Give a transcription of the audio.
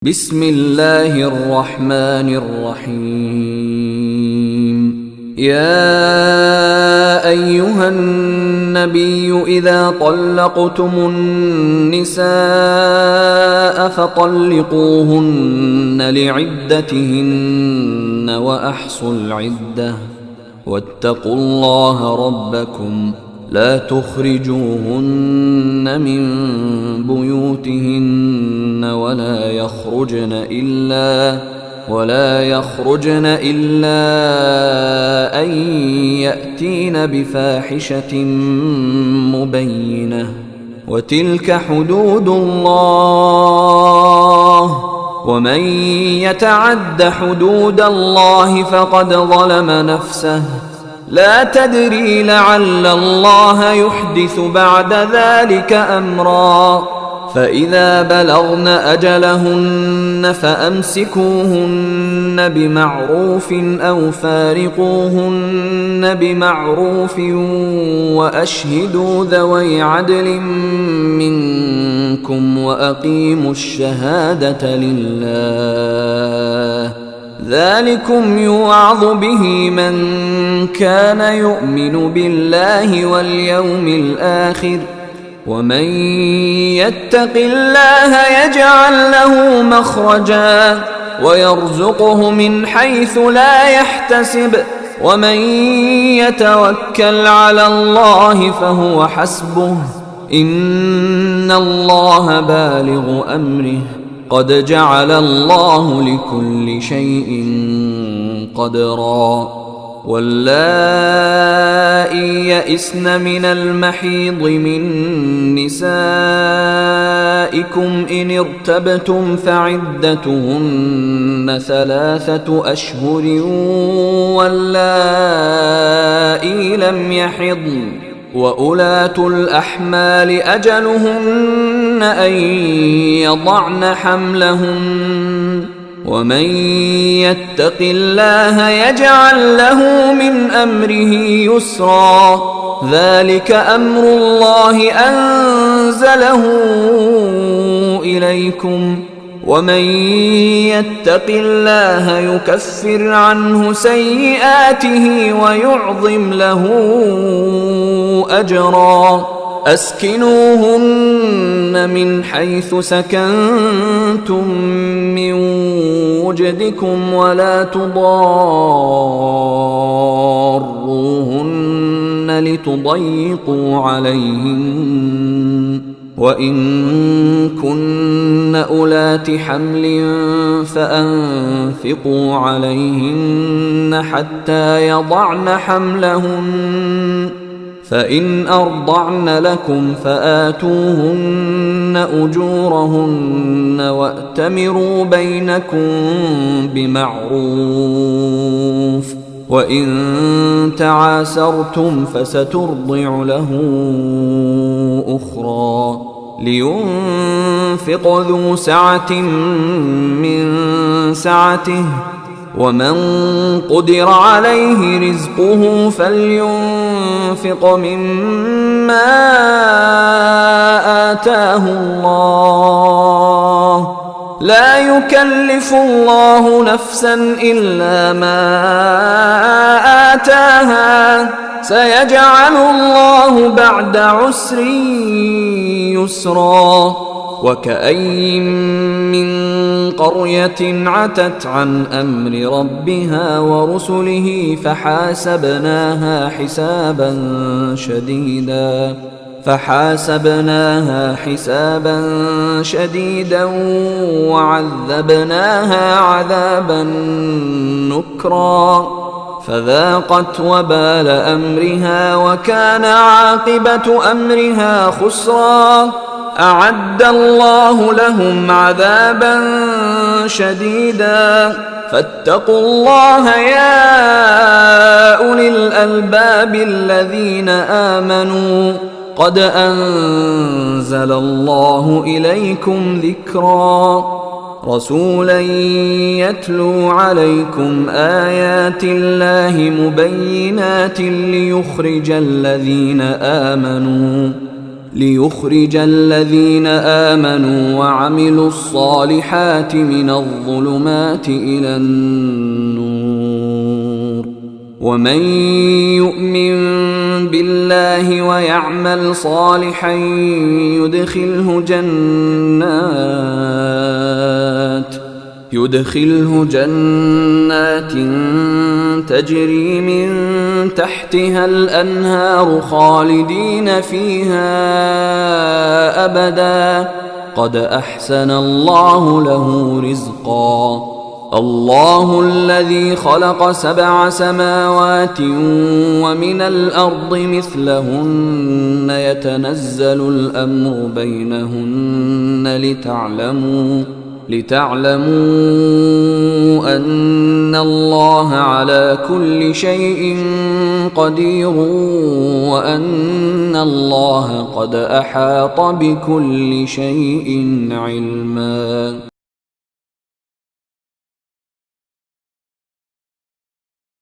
بسم الله الرحمن الرحيم. يا أيها النبي إذا طلقتم النساء فطلقوهن لعدتهن وأحصوا العدة واتقوا الله ربكم لا تخرجوهن من بيوتهن ولا يخرجن إلا أن يأتين بفاحشة مبينة وتلك حدود الله ومن يتعد حدود الله فقد ظلم نفسه لا تدري لعل الله يحدث بعد ذلك أمرا. فإذا بلغن أجلهن فأمسكوهن بمعروف أو فارقوهن بمعروف وأشهدوا ذوي عدل منكم وأقيموا الشهادة لله ذلكم يوعظ به من كان يؤمن بالله واليوم الآخر ومن يتق الله يجعل له مخرجا ويرزقه من حيث لا يحتسب ومن يتوكل على الله فهو حسبه إن الله بالغ أمره قد جعل الله لكل شيء قدرا. واللائي يئسن من المحيض من نسائكم إن ارتبتم فعدتهن 3 أشهر واللائي لم يحضن وأولاة الأحمال أجلهن أن يضعن حملهن ومن يتق الله يجعل له من أمره يسرا ذلك أمر الله أنزله إليكم ومن يتق الله يكفر عنه سيئاته ويعظم له أجرا. أسكنوهن من حيث سكنتم من وجدكم ولا تضاروهن لتضيقوا عليهن وإن كن أولات حمل فأنفقوا عليهن حتى يضعن حملهن فإن أرضعن لكم فآتوهن أجورهن وأتمروا بينكم بمعروف وإن تعاسرتم فسترضع له أخرى. لينفق ذو سعة من سعته ومن قدر عليه رزقه فلينفق مما آتاه الله لا يكلف الله نفسا إلا ما آتاها سيجعل الله بعد عسر يسرا. وكأين من قرية عتت عن أمر ربها ورسله فحاسبناها حسابا شديدا وعذبناها عذابا نكرا فذاقت وبال أمرها وكان عاقبة أمرها خسرا. أعد الله لهم عذابا شديدا فاتقوا الله يا أولي الألباب الذين آمنوا قد أنزل الله إليكم ذكرا رسولا يتلو عليكم آيات الله مبينات ليخرج الذين آمنوا ليخرج الذين آمنوا وعملوا الصالحات من الظلمات إلى النور. ومن يؤمن بالله ويعمل صالحا يدخله جنات تجري من تحتها الأنهار خالدين فيها أبدا قد أحسن الله له رزقا. الله الذي خلق 7 سماوات ومن الأرض مثلهن يتنزل الأمر بينهن لتعلموا أن الله على كل شيء قدير وأن الله قد أحاط بكل شيء علما.